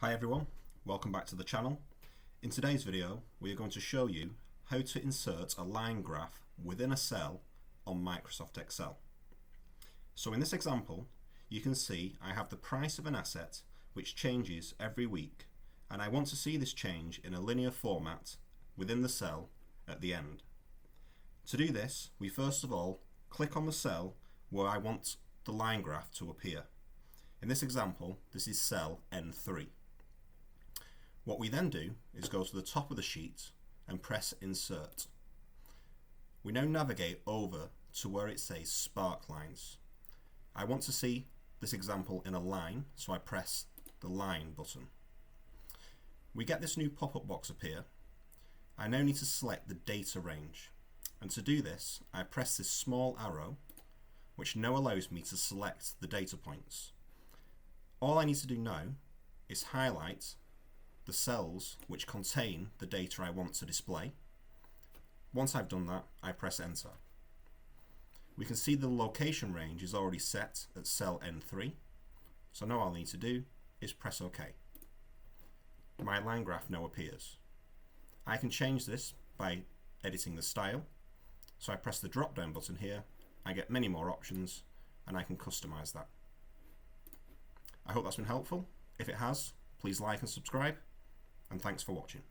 Hi everyone, welcome back to the channel. In today's video we are going to show you how to insert a line graph within a cell on Microsoft Excel. So in this example you can see I have the price of an asset which changes every week, and I want to see this change in a linear format within the cell at the end. To do this, we first of all click on the cell where I want the line graph to appear. In this example, this is cell N3. What we then do is go to the top of the sheet and press Insert. We now navigate over to where it says Sparklines. I want to see this example in a line, so I press the Line button. We get this new pop-up box appear. I now need to select the data range, and to do this I press this small arrow which now allows me to select the data points. All I need to do now is highlight the cells which contain the data I want to display. Once I've done that, I press enter. We can see the location range is already set at cell N3, so now all I need to do is press OK. My line graph now appears. I can change this by editing the style, so I press the drop down button here, I get many more options, and I can customize that. I hope that's been helpful. If it has, please like and subscribe, and thanks for watching.